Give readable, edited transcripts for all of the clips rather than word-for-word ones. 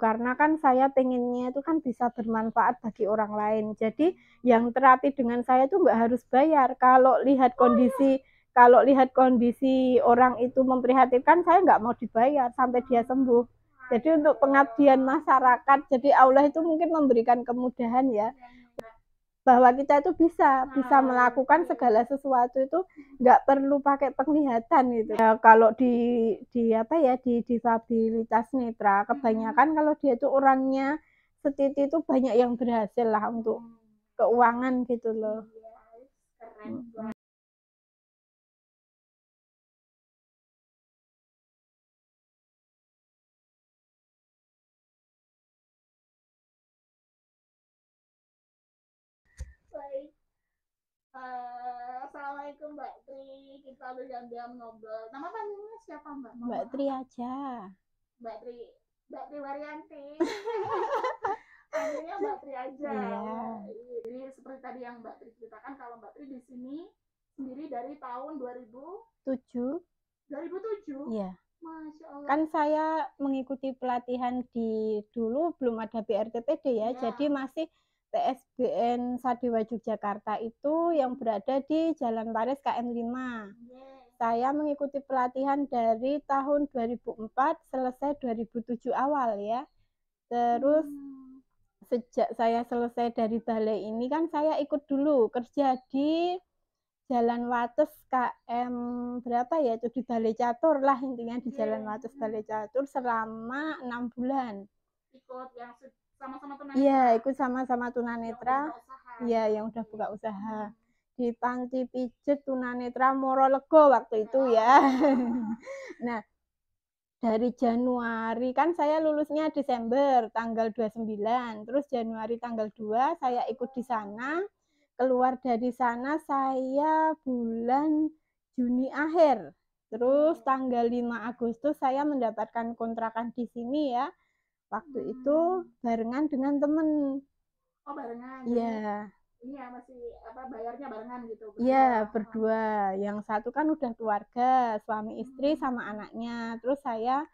karena kan saya pengennya itu kan bisa bermanfaat bagi orang lain. Jadi yang terapi dengan saya itu nggak harus bayar. Kalau lihat kondisi orang itu memprihatinkan, saya nggak mau dibayar sampai dia sembuh. Jadi untuk pengabdian masyarakat, jadi Allah itu mungkin memberikan kemudahan ya, bahwa kita itu bisa melakukan segala sesuatu itu nggak perlu pakai penglihatan gitu. Ya, kalau di apa ya, di disabilitas netra kebanyakan kalau dia itu orangnya setiti itu banyak yang berhasil lah untuk keuangan gitu loh. Keren. Baik. Assalamualaikum Mbak Tri, kita diam-diam ngobrol. Nama panjangnya siapa Mbak? Mbak Tri aja. Mbak Tri Waryanti. Panggilnya Mbak Tri aja. Iya. Jadi seperti tadi yang Mbak Tri ceritakan, kalau Mbak Tri di sini sendiri dari tahun 2007. 2007? Iya. Masya Allah. Kan saya mengikuti pelatihan dulu belum ada BRTPD ya, jadi masih PSBN Sadewa Yogyakarta itu yang berada di Jalan Paris KM 5. Saya mengikuti pelatihan dari tahun 2004 selesai 2007 awal ya. Terus sejak saya selesai dari balai ini kan saya ikut dulu kerja di Jalan Wates KM berapa ya, itu di Balai Catur lah, intinya di Jalan Wates Balai Catur selama 6 bulan. Ikut yang sama-sama tunanetra? Iya, ikut sama-sama tunanetra. Iya, yang udah buka usaha. Di Panti Pijet Tunanetra Morolego waktu itu ya. Nah, dari Januari kan saya lulusnya Desember tanggal 29, terus Januari tanggal 2 saya ikut di sana. Keluar dari sana saya bulan Juni akhir. Terus tanggal 5 Agustus saya mendapatkan kontrakan di sini ya. Waktu itu barengan dengan temen. Oh, barengan? Iya. Ini ya masih apa, bayarnya barengan gitu? Iya, berdua. Yang satu kan udah keluarga, suami istri sama anaknya. Terus saya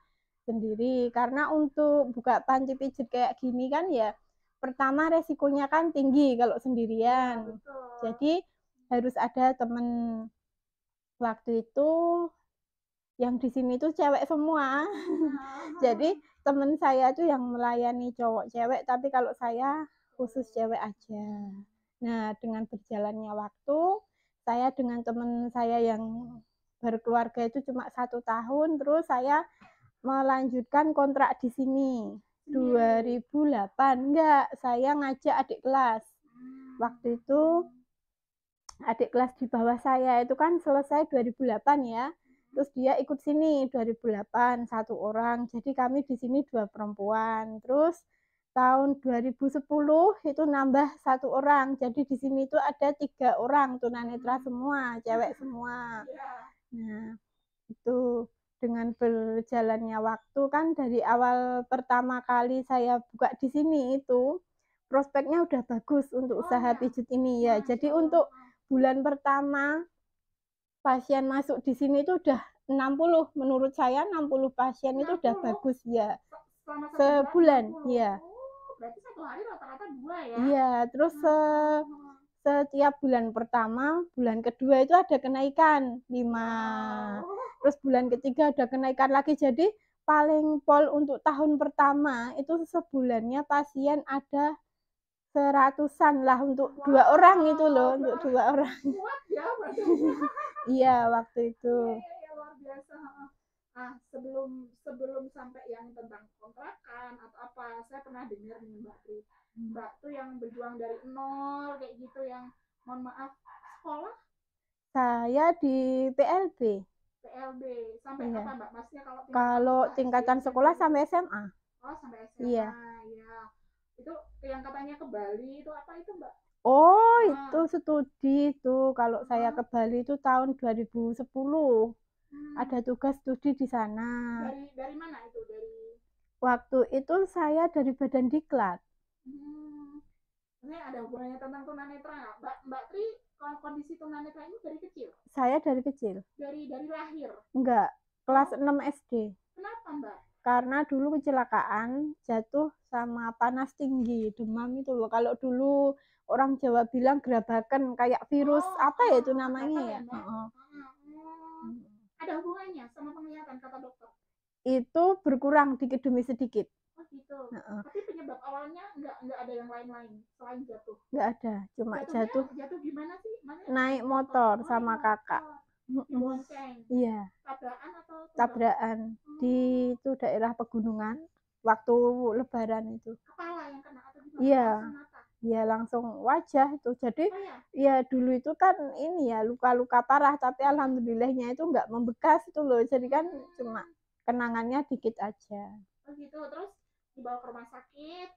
sendiri. Karena untuk buka panti pijit kayak gini kan ya, pertama resikonya kan tinggi kalau sendirian. Ya, jadi harus ada temen. Waktu itu yang di sini tuh cewek semua. Jadi temen saya tuh yang melayani cowok cewek, tapi kalau saya khusus cewek aja. Nah, dengan berjalannya waktu, saya dengan temen saya yang berkeluarga itu cuma 1 tahun, terus saya melanjutkan kontrak di sini. 2008 enggak, saya ngajak adik kelas. Waktu itu adik kelas di bawah saya itu kan selesai 2008 ya. Terus dia ikut sini 2008 1 orang. Jadi kami di sini 2 perempuan. Terus tahun 2010 itu nambah 1 orang. Jadi di sini itu ada 3 orang tunanetra semua, cewek semua. Nah, itu dengan berjalannya waktu kan dari awal pertama kali saya buka di sini itu prospeknya udah bagus untuk usaha pijit ini ya. Jadi untuk bulan pertama pasien masuk di sini itu udah 60. Menurut saya 60 pasien itu udah bagus ya. Sebulan, ya. Berarti 1 hari rata-rata 2 ya? Iya, terus setiap bulan pertama, bulan kedua itu ada kenaikan 5. Terus bulan ketiga ada kenaikan lagi. Jadi paling pol untuk tahun pertama itu sebulannya pasien ada 100-an lah untuk 2 orang itu loh, untuk 2 orang. Kuat ya berarti. Iya, waktu itu. Ya, luar biasa. Sebelum sampai yang tentang kontrakan atau apa, saya pernah dengar nih Mbak Tri. Mbak tuh yang berjuang dari nol kayak gitu, yang mohon maaf sekolah? Saya di PLB. PLB sampai apa Mbak? Maksudnya kalau tingkatan sekolah sampai SMA. Oh, sampai SMA. Iya. Ya. Itu yang katanya ke Bali itu apa itu Mbak? Oh, itu studi itu. Kalau saya ke Bali itu tahun 2010. Ada tugas studi di sana. Dari mana itu? Waktu itu saya dari Badan Diklat. Ini ada hubungannya tentang tunanetra nggak? Mbak Tri, kondisi tunanetra ini dari kecil? Saya dari kecil. Dari lahir? Enggak, kelas 6 SD. Kenapa Mbak? karena dulu kecelakaan, jatuh sama panas tinggi, demam itu loh. Kalau dulu orang Jawa bilang gerabakan kayak virus apa ya itu namanya ya? Ada hubungannya sama penglihatan kata dokter? Itu berkurang dikit demi sedikit. Oh gitu. Tapi penyebab awalnya nggak ada yang lain-lain selain jatuh? Nggak ada, cuma jatuh. Jatuh gimana sih? Naik motor sama kakak. Dibonceng? Iya. Tabrakan atau tabrakan di itu daerah pegunungan waktu lebaran itu. Kepala yang kena atau gimana? Iya. Iya langsung wajah itu. Jadi ya dulu itu kan ini ya luka-luka parah tapi alhamdulillahnya itu nggak membekas itu loh. Jadi kan cuma kenangannya dikit aja. Oh gitu. Terus dibawa ke rumah sakit.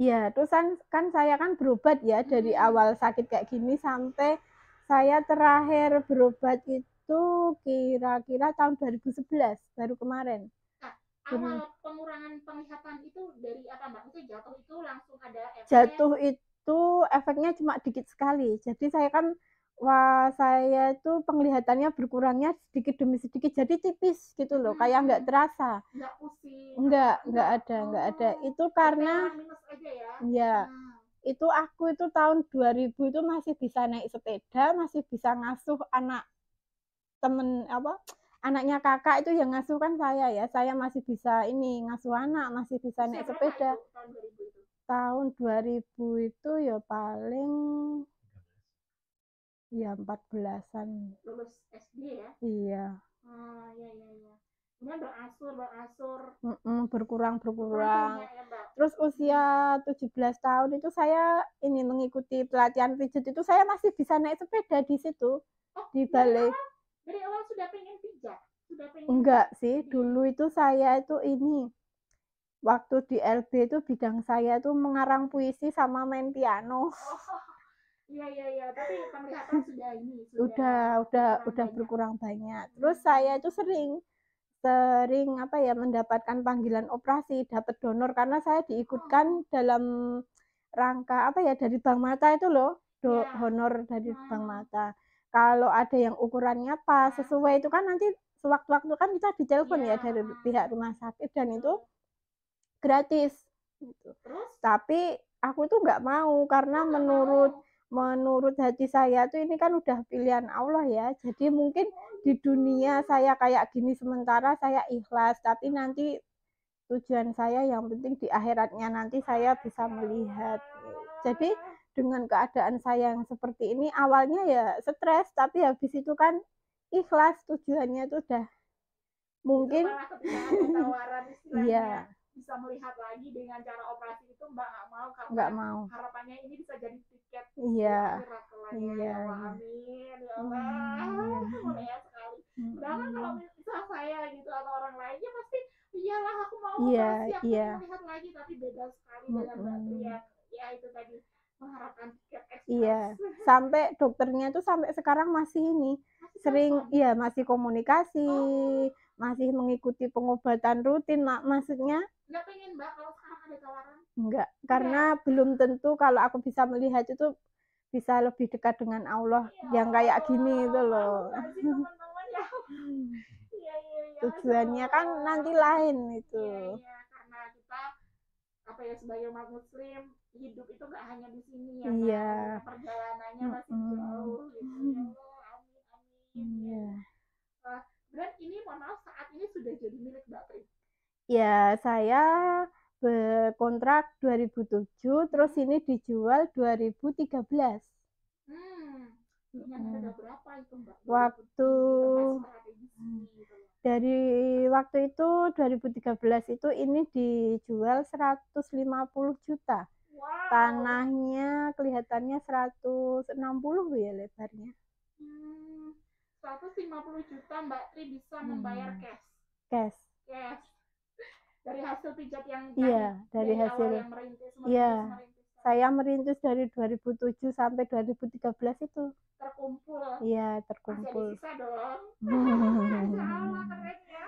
Iya, terus kan saya kan berobat ya dari awal sakit kayak gini sampai saya terakhir berobat itu kira-kira tahun 2011 baru kemarin. Awal pengurangan penglihatan itu dari apa Mbak? Maksudnya jatuh itu langsung ada efek? Jatuh itu efeknya cuma dikit sekali. Jadi saya itu penglihatannya berkurangnya sedikit demi sedikit. Jadi tipis gitu loh, kayak nggak terasa. Nggak pusing? Nggak ada. Itu karena minus aja ya? Ya. Itu aku itu tahun 2000 itu masih bisa naik sepeda, masih bisa ngasuh anaknya kakak itu yang ngasuh kan saya ya. Saya masih bisa ini ngasuh anak, masih bisa naik sepeda. Tahun 2000 itu ya paling ya 14-an. Lulus SD ya? Iya. Iya. Kemudian berangsur. Berkurang. Terus usia 17 tahun itu saya ini mengikuti pelatihan pijat itu saya masih bisa naik sepeda di situ. Di balai. Dari awal sudah pengen pijat? Enggak sih, dulu itu saya itu ini waktu di LB itu bidang saya itu mengarang puisi sama main piano. Iya, tapi penglihatan sudah ini. Udah berkurang banyak. Terus saya itu sering mendapatkan panggilan operasi, dapat donor karena saya diikutkan dalam rangka dari Bank Mata itu loh, honor dari Bank Mata. Kalau ada yang ukurannya pas sesuai itu kan nanti sewaktu-waktu kan kita ditelepon ya dari pihak rumah sakit dan itu gratis gitu. Tapi aku tuh nggak mau karena menurut hati saya tuh ini kan udah pilihan Allah ya. Jadi mungkin di dunia saya kayak gini sementara saya ikhlas, tapi nanti tujuan saya yang penting di akhiratnya nanti saya bisa melihat. Jadi dengan keadaan saya yang seperti ini awalnya ya stres, tapi habis itu kan ikhlas, tujuannya itu udah mungkin iya bisa melihat lagi dengan cara operasi itu Mbak nggak mau karena harapannya ini bisa jadi tiket akhirat kelak ya Allah. Amin ya Allah. Mulia sekali. Sedangkan kalau misal saya gitu atau orang lainnya pasti iyalah aku mau operasi aku melihat lagi, tapi beda sekali dengan Mbak Trian ya itu tadi mengharapkan tiket ekspres. Iya, sampai dokternya tuh sampai sekarang masih masih komunikasi, masih mengikuti pengobatan rutin, maksudnya. Nggak pengen Mbak kalau sekarang ada tawaran? Enggak, karena belum tentu kalau aku bisa melihat itu bisa lebih dekat dengan Allah yang kayak gini itu loh. Tujuannya kan nanti lain itu. Iya, karena kita sebagai umat muslim hidup itu nggak hanya di sini ya Mbak. Perjalanannya masih jauh gitu ya Allah. Amin. Iya. Dan ini mohon maaf saat ini sudah jadi milik Mbak Tri? Ya, saya berkontrak 2007, terus ini dijual 2013. Dengan harga berapa itu Mbak? Dari waktu itu 2013 itu ini dijual 150 juta. Wow. Tanahnya kelihatannya 160 ya lebarnya. 150 juta Mbak Tri bisa membayar cash. Dari hasil pijat yang dari hasil awal yang merintis. Saya merintis dari 2007 sampai 2013 itu. Terkumpul. Iya, terkumpul. Masih ada sisa dong. Salah, keren ya.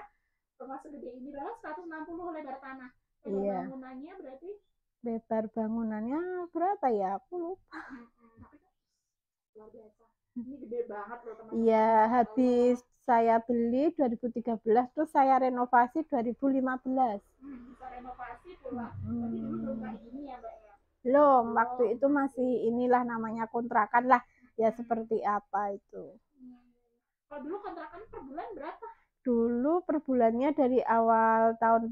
Termasuk gede ini berapa? 160 lebar tanah. Bangunannya berarti? Lebar bangunannya berapa ya? Aku lupa. Luar biasa. Ini gede banget loh teman-teman. Iya, habis saya beli 2013, terus saya renovasi 2015. Bisa renovasi pula. Jadi dulu belum kayak gini ya, Mbak ya? Belum, waktu itu masih inilah namanya kontrakan lah, ya seperti apa itu. Kalau dulu kontrakan per bulan berapa? Dulu per bulannya dari awal tahun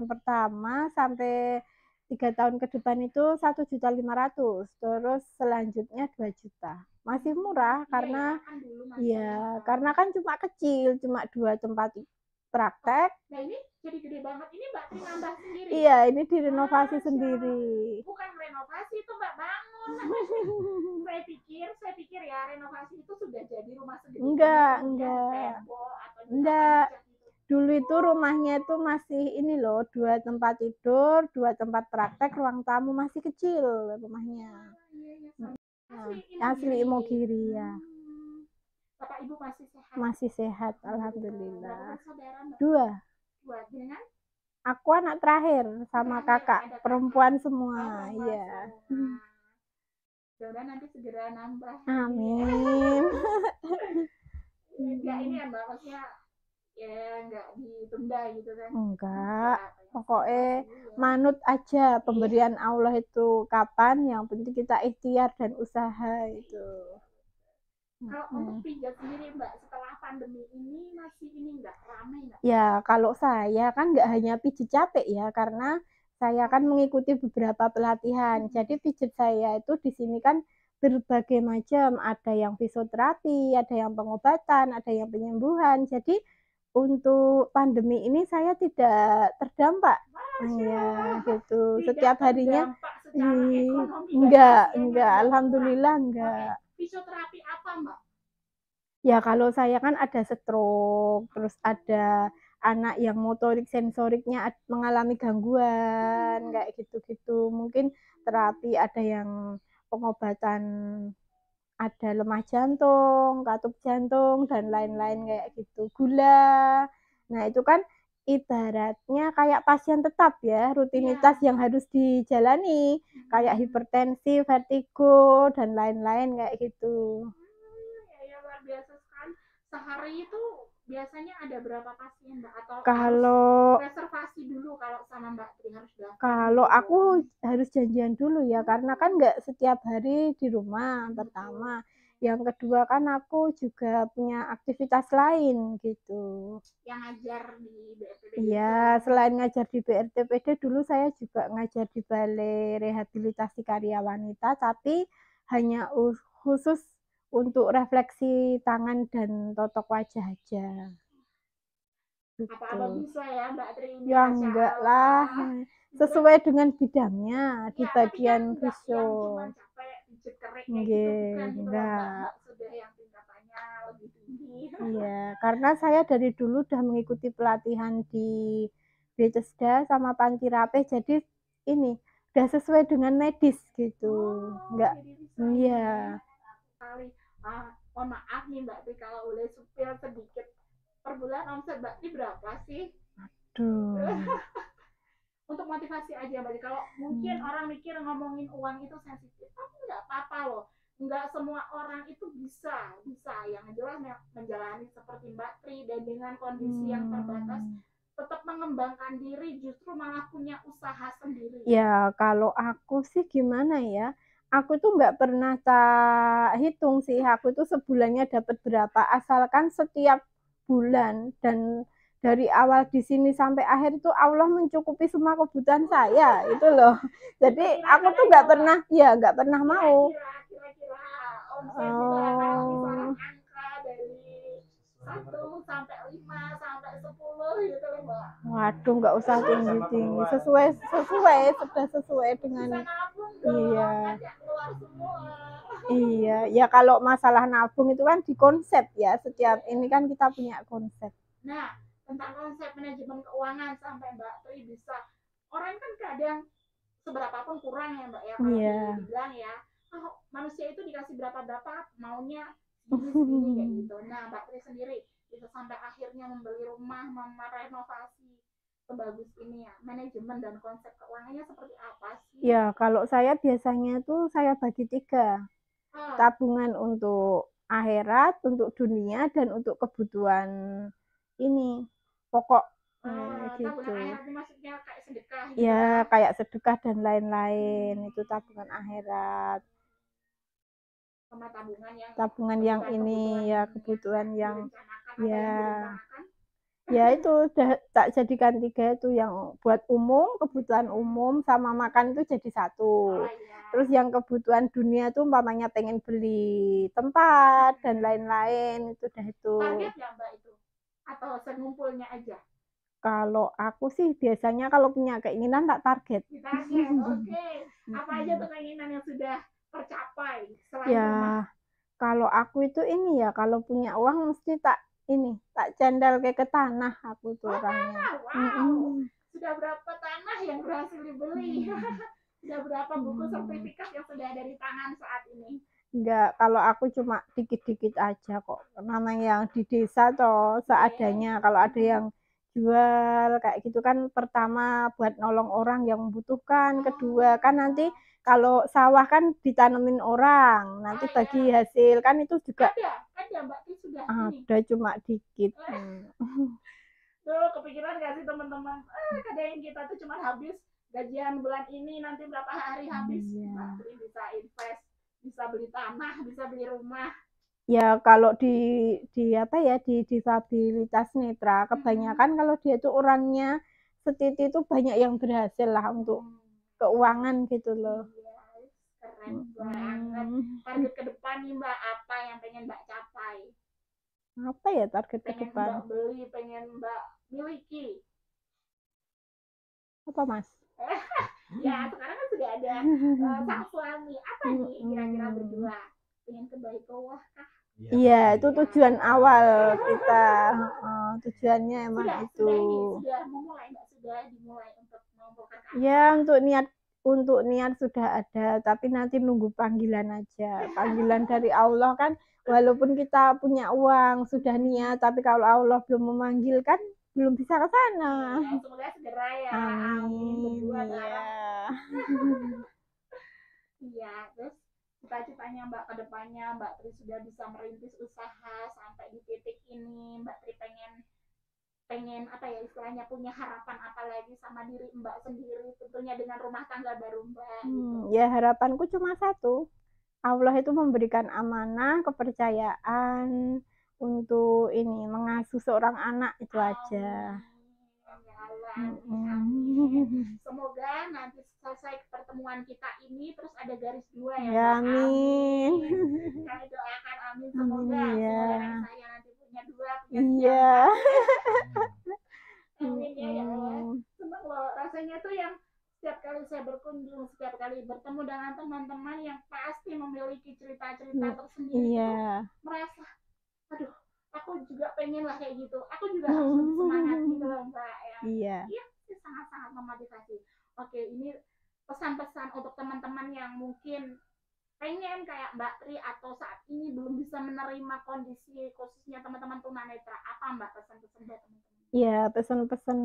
pertama sampai 3 tahun ke depan itu 1.500.000, terus selanjutnya 2 juta. Masih murah karena karena kan cuma kecil, cuma 2 tempat praktek. Nah ini jadi gede banget. Ini Mbak Tri nambah sendiri? Iya, ini direnovasi sendiri. Bukan renovasi itu Mbak, bangun. saya pikir ya renovasi itu sudah jadi rumah segede. Enggak. Enggak. Dulu itu rumahnya itu masih ini loh, 2 tempat tidur, 2 tempat praktek, ruang tamu, masih kecil rumahnya. Asli Imogiri ya. Bapak Ibu masih sehat? Masih sehat, alhamdulillah. Dua. Dengan? Aku anak terakhir sama kakak perempuan semua. Iya. Mudah-mudahan nanti segera nambah. Amin. Enggak ini ya Mbak, maksudnya ya enggak ditunda gitu kan? Enggak. Pokoknya manut aja pemberian Allah itu kapan, yang penting kita ikhtiar dan usaha itu. Kalau untuk pijat sendiri Mbak, setelah pandemi ini masih ini enggak ramai enggak? Ya kalau saya kan enggak hanya pijat capek ya, karena saya kan mengikuti beberapa pelatihan. Jadi pijat saya itu di sini kan berbagai macam, ada yang fisioterapi, ada yang pengobatan, ada yang penyembuhan. Jadi untuk pandemi ini saya tidak terdampak. Ya, gitu. Setiap harinya enggak, alhamdulillah enggak. Fisioterapi apa, Mbak? Ya kalau saya kan ada stroke, terus ada anak yang motorik sensoriknya mengalami gangguan, kayak gitu-gitu. Mungkin terapi ada yang pengobatan, ada lemah jantung, katup jantung, dan lain-lain kayak gitu. Gula. Nah itu kan ibaratnya kayak pasien tetap ya, rutinitas yang harus dijalani. Kayak hipertensi, vertigo, dan lain-lain kayak gitu. Ya luar biasa sekali. Sehari itu biasanya ada berapa pasien Mbak? Atau kalau reservasi dulu kalau sama Mbak Tri harus daftar? Kalau aku harus janjian dulu ya, karena kan nggak setiap hari di rumah pertama. Yang kedua kan aku juga punya aktivitas lain gitu. Yang ngajar di BRTPD? Iya, selain ngajar di BRTPD, dulu saya juga ngajar di Balai Rehabilitasi Karya Wanita, tapi hanya khusus untuk refleksi tangan dan totok wajah aja. Apa-apa bisa ya Mbak Tri? Ya enggak lah, sesuai dengan bidangnya di bagian visio. Enggak. Sudah yang tingkatannya lebih tinggi. Iya, karena saya dari dulu udah mengikuti pelatihan di Bethesda sama Panti Rapih, jadi ini udah sesuai dengan medis gitu. Enggak. Iya. Mohon maaf nih Mbak Tri kalau boleh supil sedikit. Per bulan omset Mbak Tri berapa sih? Aduh. Untuk motivasi aja Mbak Tri. Kalau mungkin orang mikir ngomongin uang itu sensitif, tapi nggak apa-apa loh. Nggak semua orang itu bisa yang jelas menjalani seperti Mbak Tri, dan dengan kondisi yang terbatas tetap mengembangkan diri, justru malah punya usaha sendiri. Ya kalau aku sih gimana ya, aku tuh nggak pernah tak hitung sih, aku tuh sebulannya dapat berapa, asalkan setiap bulan dan dari awal di sini sampai akhir itu Allah mencukupi semua kebutuhan saya itu loh. Jadi aku tuh nggak pernah mau. Kira-kira omset angka dari 1 sampai 5 sampai 10 gitu loh Mbak. Waduh, nggak usah tinggi-tinggi, sudah sesuai dengan iya ya. Kalau masalah nabung itu kan di konsep ya, setiap ini kan kita punya konsep. Nah tentang konsep manajemen keuangan sampai Mbak Tri bisa, orang kan kadang seberapapun kurang ya Mbak ya, kalau dibilang ya manusia itu dikasih berapa maunya segini kayak gitu. Nah Mbak Tri sendiri bisa sampai akhirnya membeli rumah, merenovasi sebagus ini ya, manajemen dan konsep keuangannya seperti apa sih? Ya kalau saya biasanya tuh saya bagi 3, tabungan untuk akhirat, untuk dunia, dan untuk kebutuhan ini pokok. Gitu. Tabungan akhirat itu maksudnya kayak sedekah gitu ya kan? Kayak sedekah dan lain-lain. Itu tabungan akhirat. Sama tabungan yang ini ya kebutuhan yang ya itu udah tak jadikan 3 itu, yang buat umum, kebutuhan umum sama makan itu jadi 1. Terus yang kebutuhan dunia tuh umpamanya pengen beli tempat dan lain-lain, itu udah itu. Target ya Mbak itu? Atau sengumpulnya aja? Kalau aku sih biasanya kalau punya keinginan tak target. Target, oke. Apa aja tuh keinginan yang sudah tercapai selain rumah? Kalau aku itu ini ya, kalau punya uang mesti tak candal kayak ke tanah aku tuh orangnya. Wow. Sudah berapa tanah yang berhasil dibeli? Sudah berapa buku sertifikat yang sudah ada di tangan saat ini? Enggak, kalau aku cuma dikit-dikit aja kok. Namanya yang di desa toh seadanya. Kalau ada yang jual kayak gitu kan, pertama buat nolong orang yang membutuhkan, kedua kan nanti kalau sawah kan ditanemin orang, nanti bagi hasil kan itu juga ada Mbak sudah ada ini. Cuma dikit. Tuh kepikiran gak sih teman-teman? Kadang kita tuh cuma habis gajian bulan ini, nanti berapa hari habis, Mbak bisa invest, bisa beli tanah, bisa beli rumah. Ya kalau di apa ya, di disabilitas netra kebanyakan kalau dia tuh orangnya setiti itu banyak yang berhasil lah untuk keuangan gitu loh. Keren banget. Target ke depan nih Mbak, apa yang pengen Mbak capai? Apa ya target ke depan? Pengen Mbak beli, pengen Mbak miliki. Apa Mas? Ya sekarang kan sudah ada sang suami. Apa nih kira-kira berdua? Pengen kembali ke Allah kah? Iya, itu tujuan awal kita. Tujuannya emang itu. Sudah memulai, Mbak? Sudah dimulai untuk mengumpulkan kata? Ya, untuk niat sudah ada, tapi nanti nunggu panggilan aja. Panggilan dari Allah kan, walaupun kita punya uang, sudah niat, tapi kalau Allah belum memanggil kan belum bisa ke sana. Ya, semoga segera ya. Amin. Berdua ya. Iya, terus cita-citanya Mbak ke depannya, Mbak Tri sudah bisa merintis usaha sampai di titik ini. Mbak Tri pengen apa ya istilahnya, punya harapan apa lagi sama diri Mbak sendiri, tentunya dengan rumah tangga baru Mbak. Ya harapanku cuma satu, Allah itu memberikan amanah, kepercayaan untuk ini mengasuh seorang anak itu aja. Semoga nanti selesai pertemuan kita ini terus ada garis 2 ya, ya Mbak. Amin. Kami doakan amin, semoga saya nanti punya 2, punya 3. Amin ya Allah. Senang loh rasanya tuh yang setiap kali saya berkunjung, setiap kali bertemu dengan teman-teman yang pasti memiliki cerita-cerita tersendiri, merasa aduh aku juga pengen lah kayak gitu, aku juga harus lebih semangat gitu loh Mbak. Iya, sangat-sangat memotivasi. Oke, ini pesan-pesan untuk teman-teman yang mungkin pengen kayak Mbak Tri atau saat ini belum bisa menerima kondisi khususnya teman-teman tunanetra, apa Mbak pesan-pesan buat teman-teman? Iya, pesan-pesan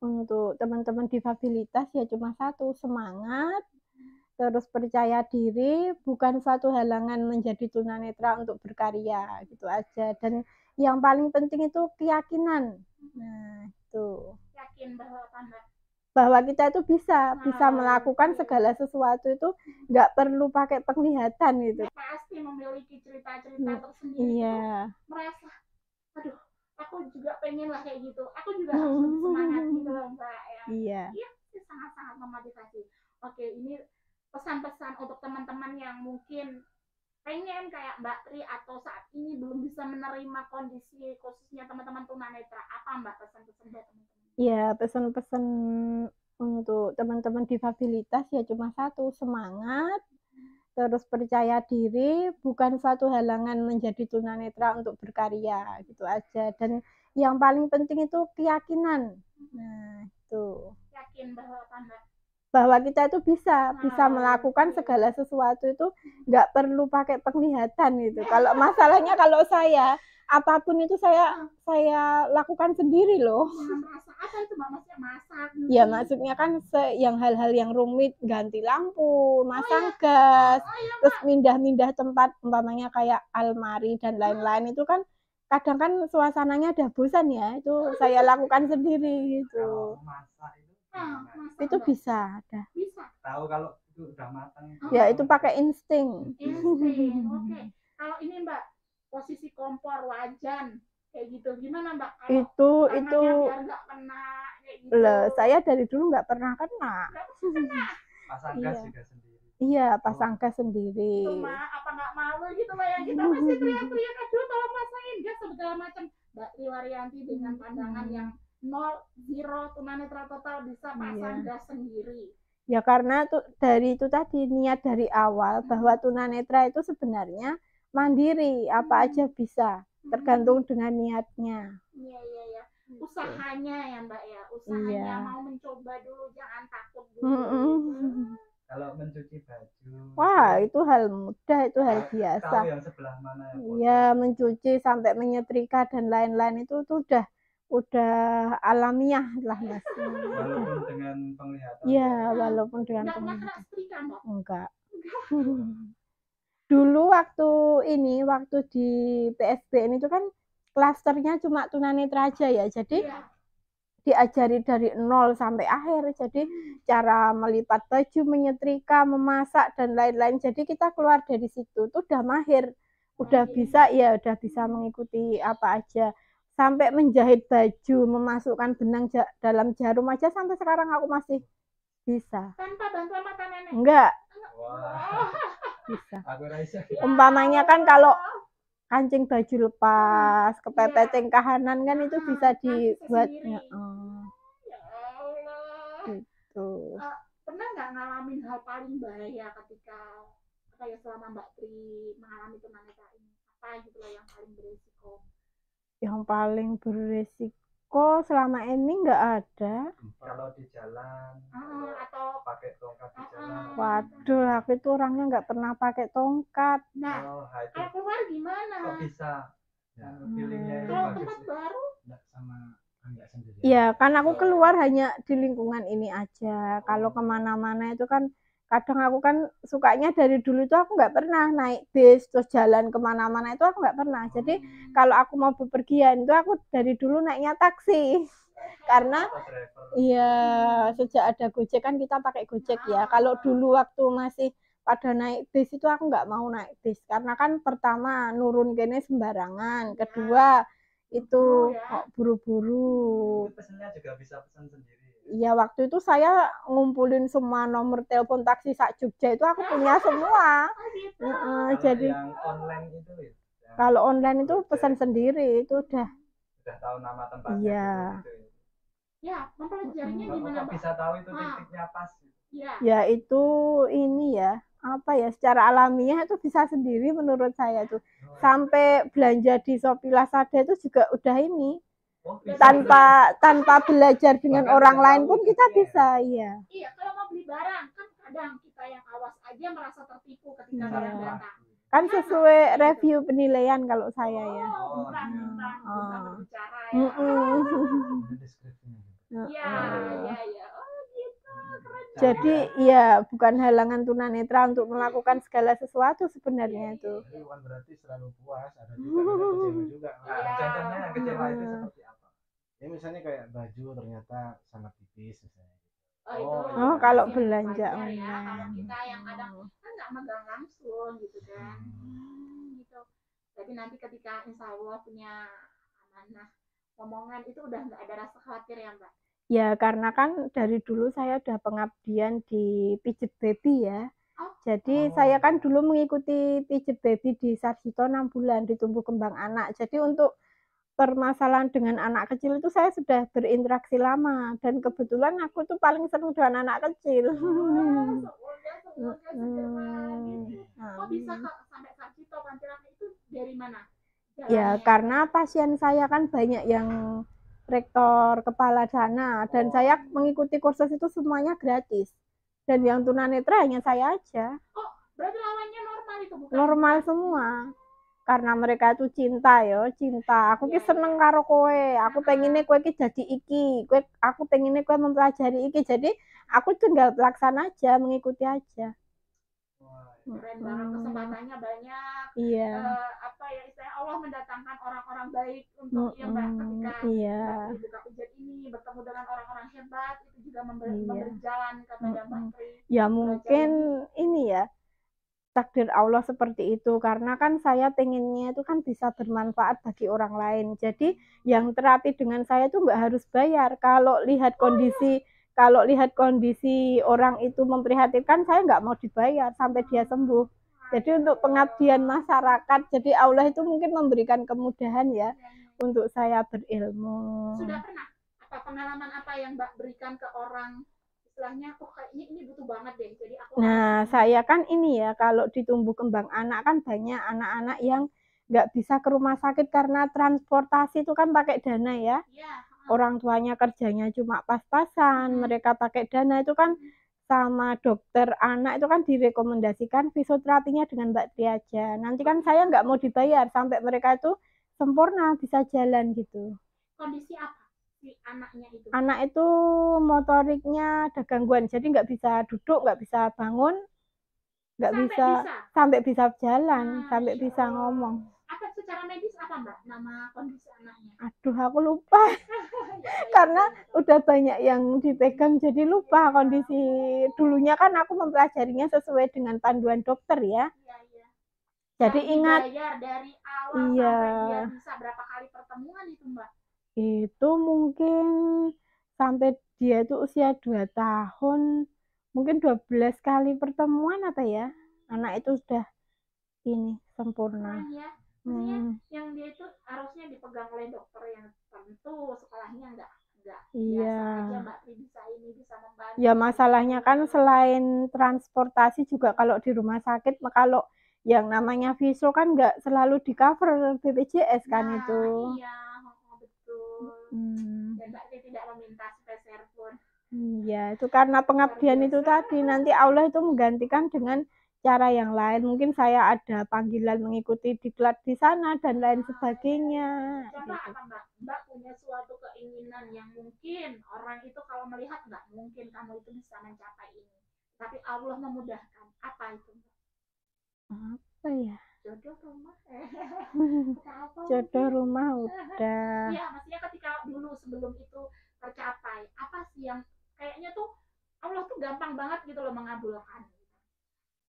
untuk teman-teman disabilitas ya cuma satu, semangat, terus percaya diri, bukan suatu halangan menjadi tunanetra untuk berkarya, gitu aja. Dan yang paling penting itu keyakinan. Nah, itu. Yakin bahwa apa Mbak? Bahwa kita itu bisa melakukan segala sesuatu itu nggak perlu pakai penglihatan gitu. Pasti memiliki cerita-cerita tersendiri. Merasa, aduh, aku juga pengen lah kayak gitu. Aku juga harus lebih semangat gitu loh Mbak. Iya, sangat-sangat memotivasi. Oke, ini pesan-pesan untuk teman-teman yang mungkin pengen kayak Mbak Tri atau saat ini belum bisa menerima kondisi khususnya teman-teman tunanetra, apa Mbak pesan-pesan buat teman-teman? Ya, pesan-pesan untuk teman-teman disabilitas ya cuma satu, semangat, terus percaya diri, bukan suatu halangan menjadi tunanetra untuk berkarya, gitu aja. Dan yang paling penting itu keyakinan. Nah, itu. Yakin bahwa apa Mbak? bahwa kita itu bisa melakukan segala sesuatu itu nggak perlu pakai penglihatan gitu. Kalau masalahnya kalau saya apapun itu saya lakukan sendiri loh. Apa itu Mbak, maksudnya masak? Ya maksudnya kan yang hal-hal yang rumit, ganti lampu, masang gas, terus mindah-mindah tempat umpamanya kayak almari dan lain-lain itu kan kadang kan suasananya udah bosan ya, itu saya lakukan sendiri gitu. Itu bisa ada. Bisa. Tahu kalau itu udah matang. Ya itu pakai insting. Oke. Kalau ini Mbak, posisi kompor wajan kayak gitu gimana Mbak? Itu biar nggak kena kayak gitu. Saya dari dulu nggak pernah kena. Pasang gas juga sendiri. Iya, pasang gas sendiri. Itu mah apa nggak malu gitu Mbak ya, kita masih teriak-teriak aduh tolong pasangin gas segala macam. Mbak Riwaryanti dengan pandangan yang 0 tunanetra total bisa pasang gas sendiri. Ya karena dari itu tadi niat dari awal bahwa tunanetra itu sebenarnya mandiri, apa aja bisa, tergantung dengan niatnya. Iya. Usahanya ya Mbak ya, usahanya mau mencoba dulu, jangan takut dulu. Kalau mencuci baju, wah itu hal mudah, itu hal biasa. Tahu yang sebelah mana ya? Iya, mencuci sampai menyetrika dan lain-lain itu udah alamiah lah Mas. Walaupun dengan penglihatan. Iya, walaupun dengan penglihatan. Enggak setrika Mbak? Enggak. Dulu waktu di PSBN itu kan klasternya cuma tunanetra aja ya. Jadi diajari dari 0 sampai akhir. Jadi cara melipat baju, menyetrika, memasak dan lain-lain. Jadi kita keluar dari situ tuh udah mahir. Udah bisa mengikuti apa aja. Sampai menjahit baju, memasukkan benang dalam jarum aja sampai sekarang aku masih bisa. Tanpa bantuan mata nenek? Enggak. Wah. Bisa. Umpamanya kan kalau kancing baju lepas, kepepet kahanan kan itu bisa dibuatnya. Ya Allah. Gitu. Pernah nggak ngalamin hal paling bahaya ketika selama Mbak Tri mengalami tunanetra ini? Apa gitu loh yang paling beresiko? Yang paling beresiko selama ini nggak ada. Kalau di jalan atau pakai tongkat di jalan. Waduh, aku itu orangnya nggak pernah pakai tongkat. Nah, kalau keluar gimana? Kok bisa? Kalau tempat baru? Enggak sendiri. Ya, kan aku keluar hanya di lingkungan ini aja. Kalau kemana-mana itu kan kadang aku kan sukanya dari dulu itu aku nggak pernah naik bis terus jalan kemana-mana, itu aku nggak pernah. Jadi kalau aku mau bepergian itu aku dari dulu naiknya taksi. Karena sejak ada Gojek kan kita pakai Gojek ya. Kalau dulu waktu masih pada naik bis itu aku nggak mau naik bis karena kan pertama nurun kene sembarangan, kedua itu kok buru-buru. Pesennya juga bisa pesan sendiri. Iya, waktu itu saya ngumpulin semua nomor telepon taksi sak Jogja itu aku punya semua. Jadi yang online itu ya. Kalau online itu pesan sendiri itu udah tahu nama tempatnya. Iya. Gitu. Ya, mempelajarinya gimana Mbak? Bisa tahu itu titiknya pas. Ya itu ini ya, apa ya, secara alamiah itu bisa sendiri menurut saya tuh. Sampai belanja di Shopee Lazada itu juga udah ini. Tanpa belajar dengan orang lain pun kita bisa, iya. Iya, kalau mau beli barang kan kadang kita yang awas aja merasa tertipu ketika barang datang. Kan sesuai review penilaian kalau saya ya. Bukan berbicara ya. Iya. Oh gitu, keren. Jadi ya bukan halangan tunanetra untuk melakukan segala sesuatu sebenarnya itu. Jadi bukan berarti selalu puas, ada juga Contohnya yang kecewa itu seperti apa? Ya misalnya kayak baju ternyata sangat tipis misalnya. Kalau belanja ya, kalau kita yang kadang kan nggak megang langsung gitu kan. Gitu. Jadi nanti ketika insya Allah punya amanah omongan itu udah nggak ada rasa khawatir ya Mbak? Ya karena kan dari dulu saya udah pengabdian di Pijet Baby ya. Jadi saya kan dulu mengikuti Pijet Baby di Sarjito 6 bulan di tumbuh kembang anak. Jadi untuk permasalahan dengan anak kecil itu saya sudah berinteraksi lama dan kebetulan aku tuh paling senang dengan anak kecil. Kok bisa sampai Sarjito Pantilangan itu dari mana? Ya karena pasien saya kan banyak yang rektor kepala dana dan saya mengikuti kursus itu semuanya gratis. Dan yang tunanetra hanya saya aja. Oh, berarti lawannya normal itu bukan? Normal semua. Karena mereka itu cinta ya, cinta. Aku ki seneng karo kowe. Aku pengennya kowe ki jadi iki. Aku pengennya kowe mempelajari iki. Jadi aku tinggal pelaksana aja, mengikuti aja. Keren banget, kesempatannya banyak. Iya. Apa ya, istilahnya Allah mendatangkan orang-orang baik untuk yang ketika buka pijat ini bertemu dengan orang-orang hebat, itu juga memberi jalan kepada Mbak Tri. Ya mungkin ini ya takdir Allah seperti itu, karena kan saya pengennya itu kan bisa bermanfaat bagi orang lain. Jadi yang terapi dengan saya itu nggak harus bayar. Kalau lihat kondisi orang itu memprihatinkan, saya nggak mau dibayar sampai dia sembuh. Jadi untuk pengabdian masyarakat, jadi Allah itu mungkin memberikan kemudahan ya untuk saya berilmu. Sudah pernah pengalaman apa yang Mbak berikan ke orang, istilahnya kayaknya ini butuh banget deh, jadi aku saya kan ini ya, kalau di tumbuh kembang anak kan banyak anak-anak yang nggak bisa ke rumah sakit karena transportasi itu kan pakai dana ya. Orang tuanya kerjanya cuma pas-pasan, mereka pakai dana itu kan sama dokter anak itu kan direkomendasikan fisioterapinya dengan Mbak Tri aja. Nanti kan saya nggak mau dibayar sampai mereka itu sempurna bisa jalan gitu. Kondisi apa si anaknya itu? Anak itu motoriknya ada gangguan, jadi nggak bisa duduk, nggak bisa bangun, nggak bisa sampai bisa jalan, sampai bisa ngomong. Apa secara medis apa Mbak nama kondisi anaknya? Aduh, aku lupa. Karena udah banyak yang dipegang jadi lupa kondisi. Dulunya kan aku mempelajarinya sesuai dengan panduan dokter ya. Jadi ingat dari awal sampai dia bisa berapa kali pertemuan itu Mbak? Itu mungkin sampai dia itu usia 2 tahun, mungkin 12 kali pertemuan apa ya. Anak itu sudah ini sempurna. Yang dia itu harusnya dipegang oleh dokter yang tentu sekolahnya enggak iya. Biasa aja Mbak Tri bisa membantu. Ya masalahnya kan selain transportasi juga kalau di rumah sakit, kalau yang namanya visio kan nggak selalu di cover BPJS kan itu. Iya, betul. Dan Mbak Tri tidak meminta sepeser pun. Iya, itu karena pengabdian itu tadi, nanti Allah itu menggantikan dengan cara yang lain. Mungkin saya ada panggilan mengikuti diklat di sana dan lain sebagainya. Coba gitu. Apa Mbak punya suatu keinginan yang mungkin orang itu kalau melihat nggak mungkin kamu itu bisa mencapai ini, tapi Allah memudahkan. Apa itu Mbak? Apa ya? Jodoh rumah. Jodoh rumah udah. Iya, maksudnya ketika dulu sebelum itu tercapai, apa sih yang kayaknya tuh Allah tuh gampang banget gitu loh mengabulkan.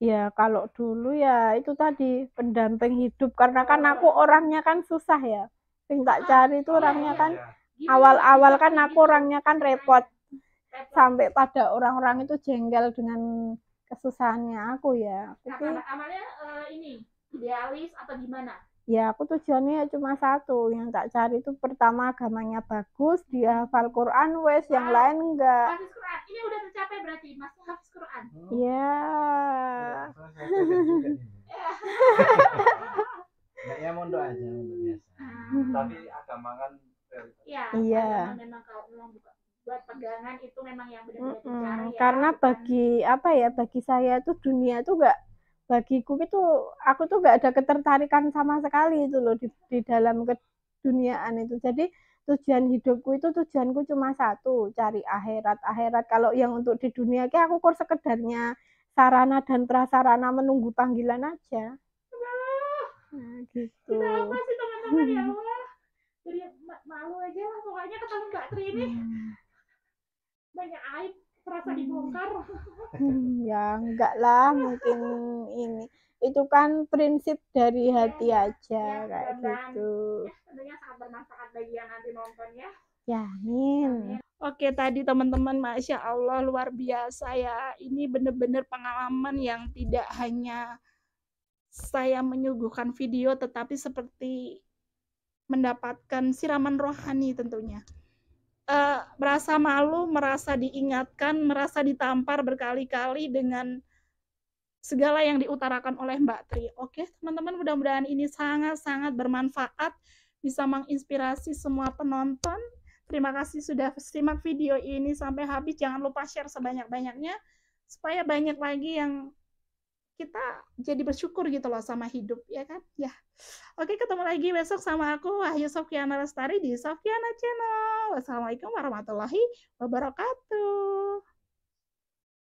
Ya kalau dulu ya itu tadi pendamping hidup, karena kan aku orangnya kan susah ya. Yang tak cari itu orangnya kan awal-awal kan aku orangnya kan repot. Sampai pada orang-orang itu jengkel dengan kesusahannya aku ya. Awalnya ini idealis atau gimana? Ya aku tujuannya cuma satu, yang tak cari itu pertama agamanya bagus, dia hafal Quran wes, yang lain enggak. Hafiz Quran, ini udah tercapai berarti masih hafiz Quran. Iya. Kayaknya mondok aja untuk biasa. Tapi agama kan iya. Memang kalau memang buat pegangan itu memang yang benar-benar dicari ya. Karena bagi saya itu dunia itu enggak, bagiku itu aku tuh nggak ada ketertarikan sama sekali itu loh di dalam keduniaan itu. Jadi tujuan hidupku itu tujuanku cuma satu, cari akhirat. Kalau yang untuk di dunia aku kok sekedarnya sarana dan prasarana menunggu panggilan aja. Nah, gitu. Kita apa sih teman-teman ya Allah? Jadi malu aja lah pokoknya ketemu Mbak Tri ini. Banyak aib terasa dibongkar. Ya enggak lah, mungkin ini itu kan prinsip dari hati aja kayak gitu. Tentunya sangat bermanfaat bagi yang nanti nonton ya. Ya, amin. Oke, tadi teman-teman, Masya Allah luar biasa ya. Ini benar-benar pengalaman yang tidak hanya saya menyuguhkan video, tetapi seperti mendapatkan siraman rohani tentunya. Merasa malu, merasa diingatkan, merasa ditampar berkali-kali dengan segala yang diutarakan oleh Mbak Tri. Oke, teman-teman, mudah-mudahan ini sangat-sangat bermanfaat, bisa menginspirasi semua penonton. Terima kasih sudah simak video ini sampai habis. Jangan lupa share sebanyak-banyaknya. supaya banyak lagi yang kita jadi bersyukur gitu loh sama hidup, ya kan? Ya. Oke, ketemu lagi besok sama aku Wahyu Sofyana Lestari di Sofyana Channel. Wassalamualaikum warahmatullahi wabarakatuh.